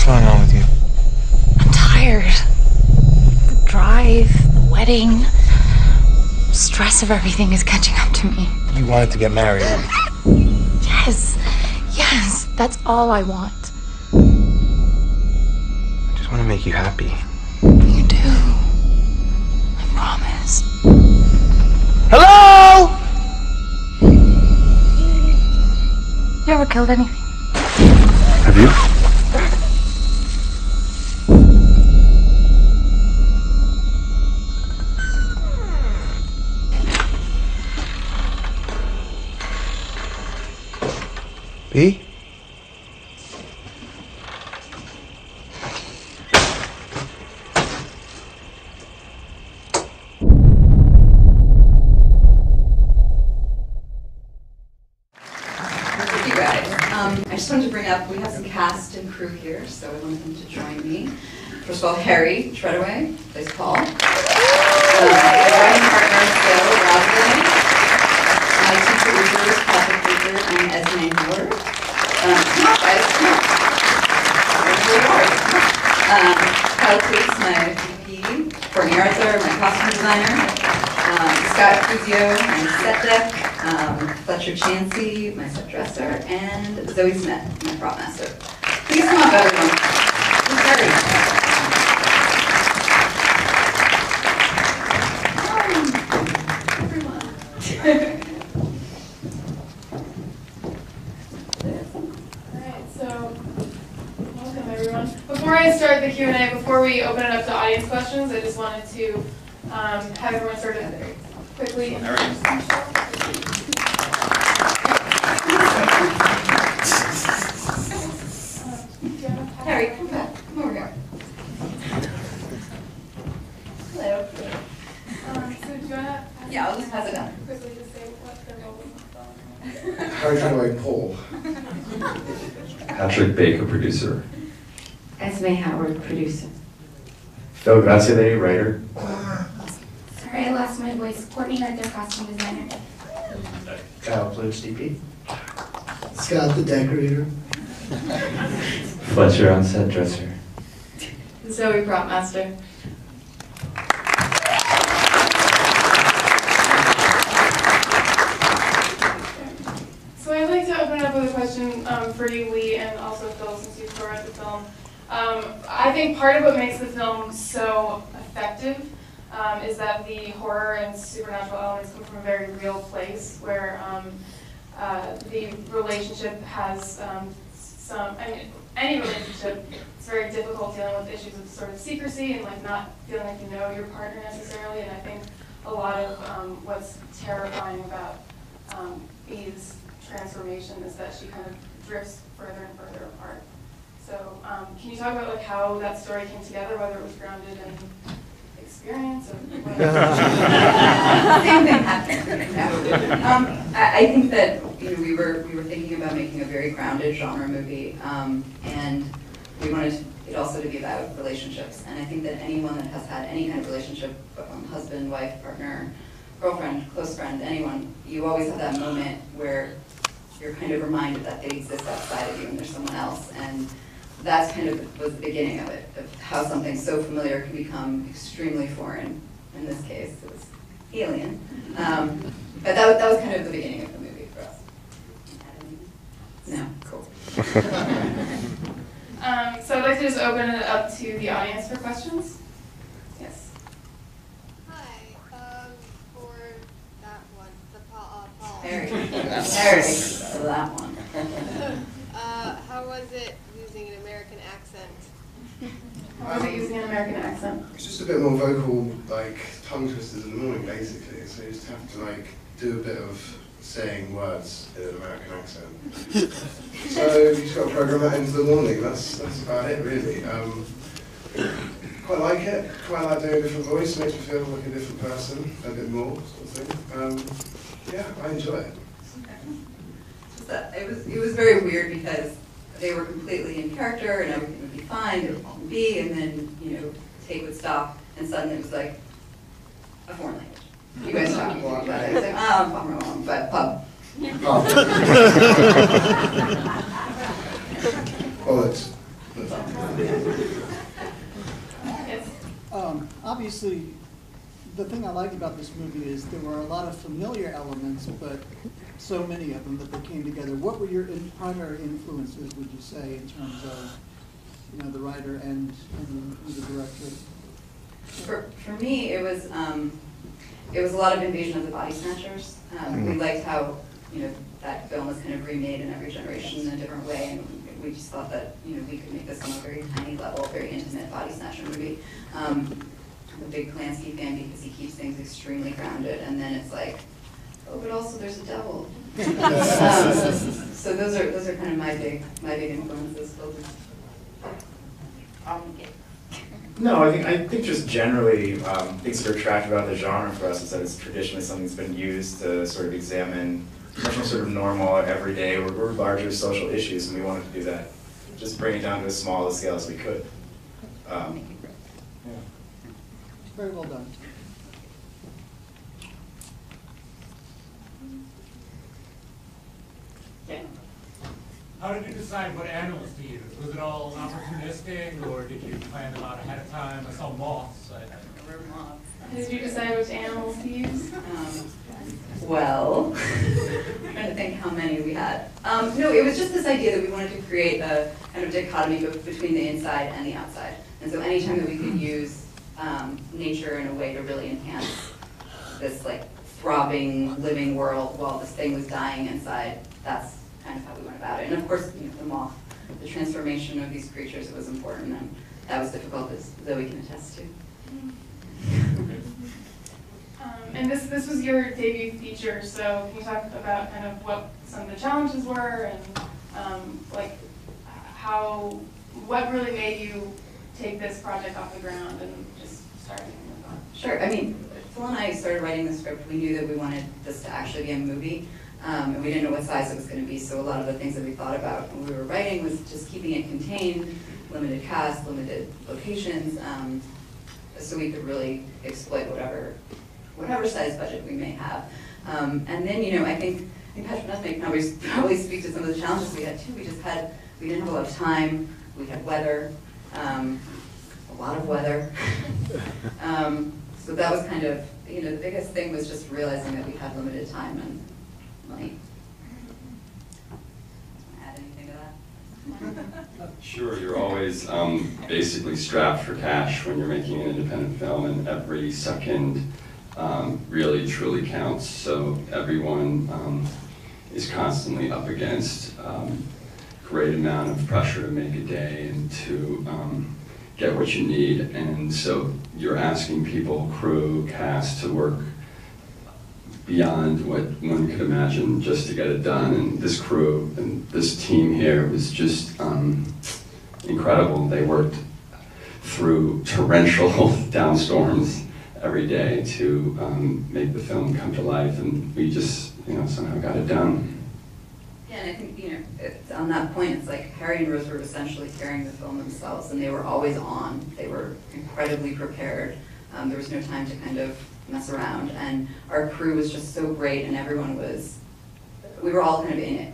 What's going on with you? I'm tired. The drive, the wedding, stress of everything is catching up to me. You wanted to get married. Yes, yes, that's all I want. I just want to make you happy. You do. I promise. Hello? You ever killed anything? Have you? B? You guys, I just wanted to bring up, we have some cast and crew here, so I want them to join me. First of all, Harry Treadaway plays Paul. My writing partner is Phil Rosley. My two producers, Patrick Baker and Esme Miller. Come on, guys, come on. Kyle Cleese, my VP. Courtney Arthur, my costume designer. Scott Cuzio, my set deck. Fletcher Chansey, my set dresser, and Zoe Smith, my prop master. Please come up, everyone. Who's Harry? Everyone. Alright, so welcome everyone. Before I start the Q&A, before we open it up to audience questions, I just wanted to have everyone sort of quickly introduce themselves. Harry, come back. Come over here. Hello. So do you want to Yeah, I'll just pass it down. quickly just say what their role is? Harry Treadaway, Paul. Patrick Baker, producer. Esme Howard, producer. Phil Graciade, writer. Sorry, I lost my voice. Courtney Arthur, costume designer. Kyle Plitch, DP. Scott, the decorator. Fletcher on set dresser. Zoe, prop master. So I'd like to open it up with a question for you, Lee, and also Phil, since you co-wrote the film. I think part of what makes the film so effective is that the horror and supernatural elements come from a very real place where the relationship has any relationship, it's very difficult dealing with issues of sort of secrecy and like not feeling like you know your partner necessarily. And I think a lot of what's terrifying about Eve's transformation is that she kind of drifts further and further apart. So can you talk about like how that story came together, whether it was grounded in experience or whatever? Same thing happened. I think that we were thinking about making a very grounded genre movie, and we wanted it also to be about relationships. And I think that anyone that has had any kind of relationship, husband, wife, partner, girlfriend, close friend, anyone, you always have that moment where you're kind of reminded that they exist outside of you and there's someone else. And that's kind of was the beginning of it, of how something so familiar can become extremely foreign. In this case, it was alien. But that was kind of the beginning of the movie for us. No, cool. So I'd like to just open it up to the audience for questions. Yes. Hi, for that one, the Paul. Harry, that one. How was it using an American accent? How was it using an American accent? It's just a bit more vocal, like tongue twisters in the morning, basically. So you just have to like do a bit of saying words in an American accent. So you just got to program that into the morning. That's about it, really. Quite like it. Quite like doing a different voice. Makes me feel like a different person, a bit more sort of thing. Yeah, I enjoy it. It was very weird because they were completely in character and everything would be fine, they were calling B, and then, take would stop, and suddenly it was like a foreign language. You guys talking about it. I was like, I'm wrong, but pub. Bollocks. Yes. Obviously, the thing I liked about this movie is there were a lot of familiar elements, but so many of them that they came together. What were your primary influences, would you say, in terms of, you know, the writer and the director? For me, it was a lot of Invasion of the Body Snatchers. We liked how, you know, that film was kind of remade in every generation in a different way, and we just thought that, you know, we could make this on a very tiny level, very intimate body snatcher movie. I'm a big Polanski fan because he keeps things extremely grounded, and then it's like, oh, but also there's a devil. So those are kind of my big influences. No, I think just generally, things that are attractive about the genre for us is that it's traditionally something that's been used to sort of examine much more sort of normal, everyday, or larger social issues, and we wanted to do that. Just bring it down to as small a scale as we could. Yeah. Very well done. How did you decide what animals to use? Was it all opportunistic, or did you plan them out ahead of time? I saw moths. I remember moths. Did you decide which animals to use? Well, I'm trying to think how many we had. No, it was just this idea that we wanted to create a kind of dichotomy between the inside and the outside. And so anytime that we could use nature in a way to really enhance this like throbbing, living world while this thing was dying inside, that's kind of how we went about it. And of course, you know, the moth, the transformation of these creatures was important, and that was difficult, as Zoe can attest to. And this was your debut feature, so can you talk about kind of what some of the challenges were and like what really made you take this project off the ground and just start getting it on? Sure. I mean, Phil and I started writing the script. We knew that we wanted this to actually be a movie, and we didn't know what size it was going to be, so a lot of the things that we thought about when we were writing was just keeping it contained, limited cast, limited locations, so we could really exploit whatever size budget we may have. And then, you know, I think Patrick Nussbaum can probably speak to some of the challenges we had too. We didn't have a lot of time. We had weather, a lot of weather. So that was kind of, you know, the biggest thing was just realizing that we had limited time and money. Add anything to that? Sure, you're always basically strapped for cash when you're making an independent film, and every second really truly counts. So everyone is constantly up against great amount of pressure to make a day and to get what you need. And so you're asking people, crew, cast, to work beyond what one could imagine just to get it done. And this crew and this team here was just incredible. They worked through torrential downstorms every day to make the film come to life, and we just, you know, somehow got it done. Yeah, and I think, you know, on that point, it's like Harry and Rose were essentially carrying the film themselves, and they were always on. They were incredibly prepared. There was no time to kind of mess around, and our crew was just so great, and we were all kind of in it.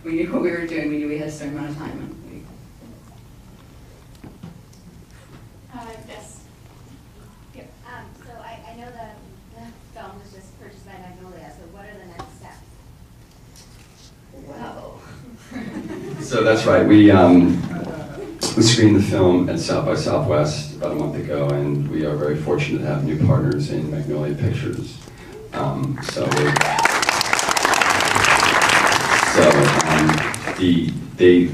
We knew what we were doing. We knew we had a certain amount of time. And Yes. Yep. So I know the film was just purchased by Magnolia, so what are the next steps? Wow. So that's right. We screened the film at South by Southwest about a month ago, and we are very fortunate to have new partners in Magnolia Pictures. They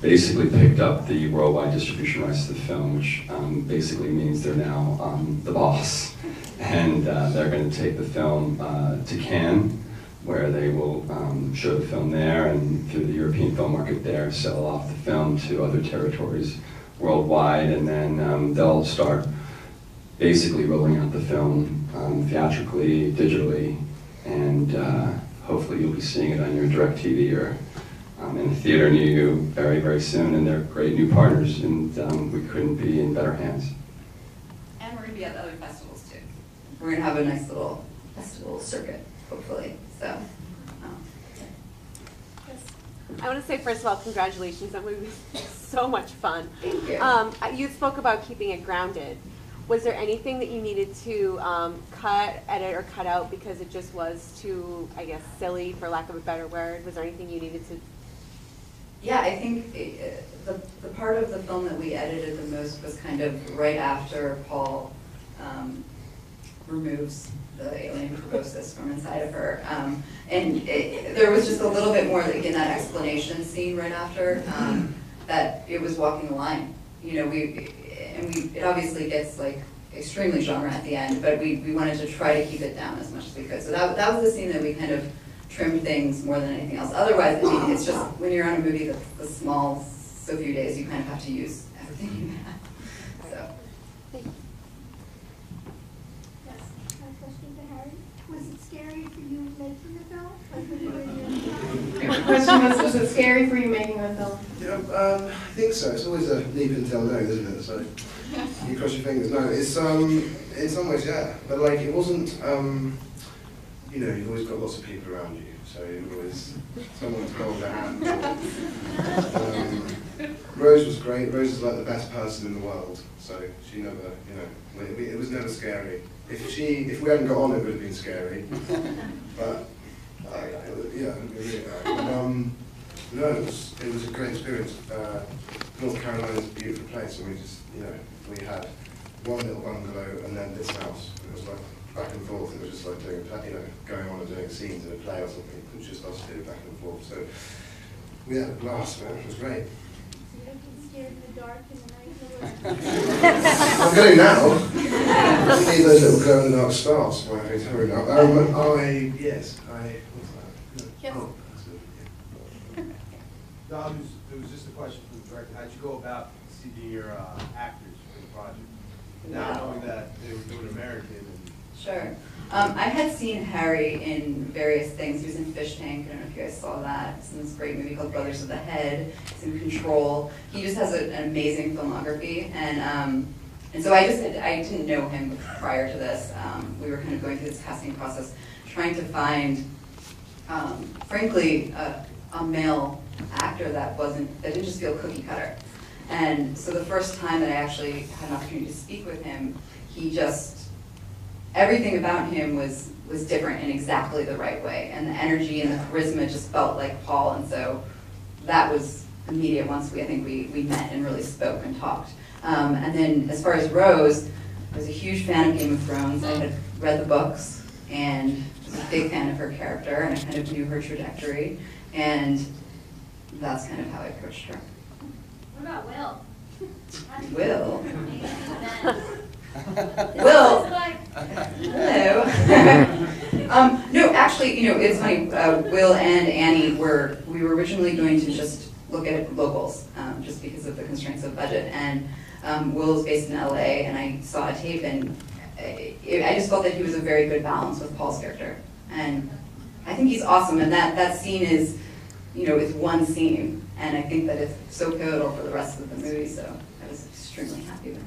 basically picked up the worldwide distribution rights to the film, which basically means they're now the boss. And they're going to take the film to Cannes, where they will show the film there, and through the European film market there, sell off the film to other territories worldwide, and then they'll start basically rolling out the film theatrically, digitally, and hopefully you'll be seeing it on your DirecTV or in a theater near you very, very soon. And they're great new partners, and we couldn't be in better hands. And we're going to be at other festivals too. We're going to have a nice little festival circuit, hopefully. So, I want to say, first of all, congratulations on movie. so much fun. Thank you. You spoke about keeping it grounded. Was there anything that you needed to cut, edit, or cut out because it just was too, I guess, silly, for lack of a better word? Was there anything you needed to? Yeah, I think the part of the film that we edited the most was kind of right after Paul removes the alien proboscis from inside of her. There was just a little bit more, like in that explanation scene right after, that it was walking the line. You know, it obviously gets like extremely genre at the end, but we wanted to try to keep it down as much as we could. So that was the scene that we kind of trimmed things more than anything else. Otherwise, I mean, it's just when you're on a movie that's the small, so few days, you kind of have to use everything you have. So. Yes, a question to Harry. Was it scary for you making the film? The question was it scary for you making the film? Yeah, I think so. It's always a leap until no, isn't it? So you cross your fingers. No, it's in some ways, yeah. But like, it wasn't. You know, you've always got lots of people around you, so you've always someone to hold their hand. Rose was great. Rose is like the best person in the world, so she never, you know, it was never scary. If we hadn't got on, it would have been scary. But yeah, no, it was a great experience. North Carolina is a beautiful place, and we just, you know, we had one little bungalow and then this house. It was like back and forth. It was just like doing, you know, going on and doing scenes in a play or something. It was just us two back and forth. So we had a blast, man. It was great. So you don't get scared in the dark in the night? I'm going now. I need those little glow in the dark stars. Well, yes, I. Yes. Oh, that's good. No, it was just a question for the director. How'd you go about seeking your actors for the project? Now knowing that they were doing American. Sure. I had seen Harry in various things. He was in Fish Tank. I don't know if you guys saw that. He's in this great movie called Brothers of the Head. He's in Control. He just has an amazing filmography. And so I didn't know him prior to this. We were kind of going through this casting process, trying to find, frankly, a male actor that didn't just feel cookie cutter. And so the first time that I actually had an opportunity to speak with him, everything about him was different in exactly the right way. And the energy and the charisma just felt like Paul. And so that was immediate once I think we met and really spoke and talked. And then as far as Rose, I was a huge fan of Game of Thrones. I had read the books and was a big fan of her character, and I kind of knew her trajectory. And that's kind of how I approached her. What about Will? Will? Will? Hello. No, actually, you know, it's funny. Will and Annie we were originally going to just look at locals, just because of the constraints of budget. And Will's based in LA, and I saw a tape, and I just felt that he was a very good balance with Paul's character. And I think he's awesome, and that scene is, you know, is one scene, and I think that it's so pivotal for the rest of the movie, so I was extremely happy with him.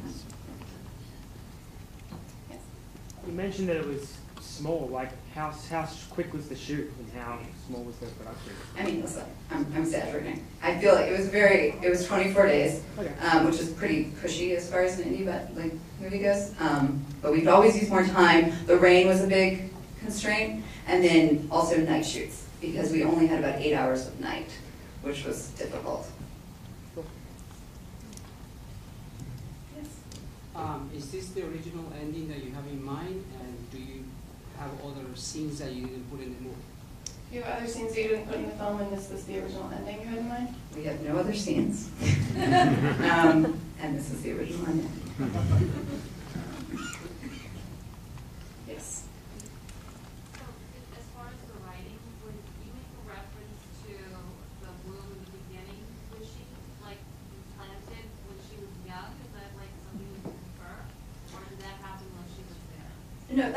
You mentioned that it was small. Like, how quick was the shoot, and how small was the production? I mean, listen, I'm exaggerating. I feel like it was 24 days, okay. Which is pretty cushy as far as an indie movie goes. But we could always use more time. The rain was a big constraint, and then also night shoots, because we only had about 8 hours of night, which was difficult. Cool. Is this the original ending that you have in mind, and do you have other scenes that you didn't put in the movie? Do you have other scenes that you didn't put in the film, and this was the original ending you had in mind? We have no other scenes. And this is the original ending. Yes. So, as far as the writing, would you make a reference to the womb in the beginning? Was she, like, implanted when she was young? Is that, like, something you can infer? Or did that happen when she was there? No,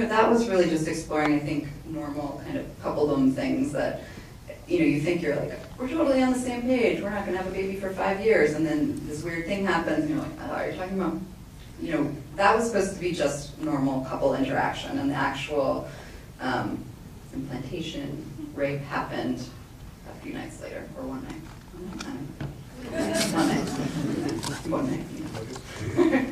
that was really just exploring, I think, normal kind of coupledom things that, you know, you think you're like, we're totally on the same page, we're not going to have a baby for 5 years, and then this weird thing happens, and you're like, oh, are you talking about, you know, that was supposed to be just normal couple interaction, and the actual implantation, rape happened a few nights later, or one night. One night.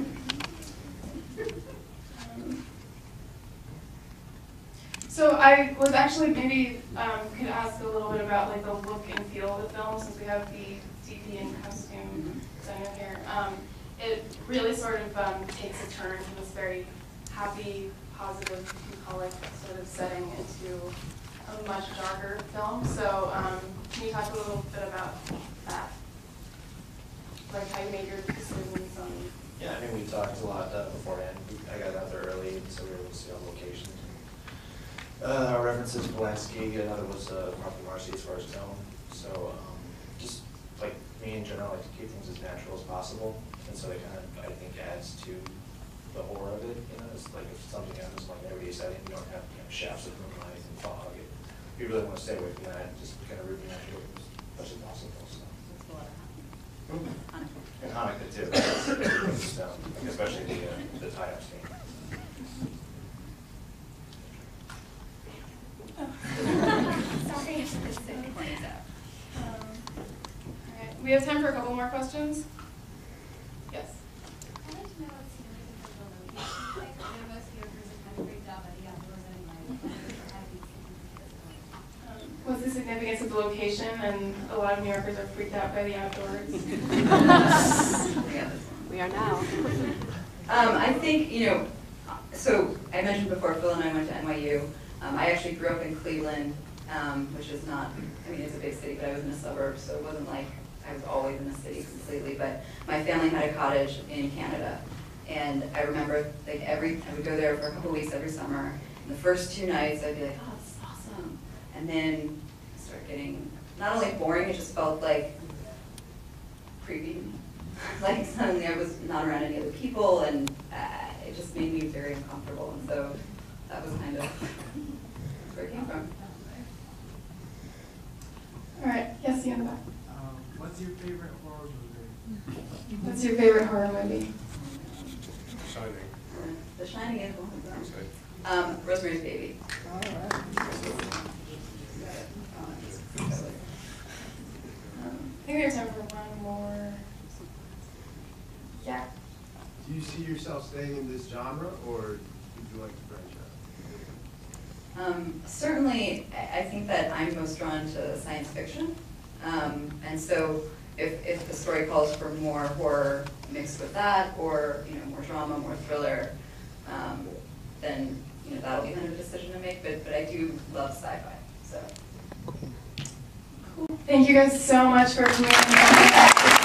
So I was actually maybe could ask a little bit about like the look and feel of the film, since we have the DP and costume designer here. It really sort of takes a turn from this very happy, positive, bucolic sort of setting into a much darker film. So can you talk a little bit about that? Like how you made your decisions on... Yeah, I mean, we talked a lot beforehand. I got out there early, so we were able to see all the locations. Our references, Polanski, another was probably Marcy as far as tone. So just like me in general, I like to keep things as natural as possible. And so it kind of, I think, adds to the horror of it. You know, it's like if something happens like in everyday setting, you don't have shafts of moonlight and fog. If you really want to stay away from that, just kind of root the natural as much as possible. So. And Hanukkah too, especially the tie-up scene. Sorry. We have time for a couple more questions. Yes. I'd like to know what's significant for the location. Like, I know most of your crews are kind of freaked out by the outdoors anyway. What's the significance of the location? And a lot of New Yorkers are freaked out by the outdoors. We are now. I think, you know, so I mentioned before, Phil and I went to NYU. I actually grew up in Cleveland, which is not, I mean, it's a big city, but I was in a suburb, so it wasn't like I was always in the city completely. But my family had a cottage in Canada, and I remember like I would go there for a couple weeks every summer. And the first 2 nights, I'd be like, oh, this is awesome. And then it started getting not only boring, it just felt like creepy. Like suddenly I was not around any other people, and it just made me very uncomfortable. And so that was kind of where it came from. All right, yes, you in the back. What's your favorite horror movie? What's your favorite horror movie? Shining. The Shining is one of them. Rosemary's Baby. All right. I think we have time for one more. Yeah. Do you see yourself staying in this genre, or would you like to branch out? Certainly, I think that I'm most drawn to science fiction. And so if the story calls for more horror mixed with that, or more drama, more thriller, then that'll be kind of a decision to make. But I do love sci-fi. So. Cool. Thank you guys so much for coming.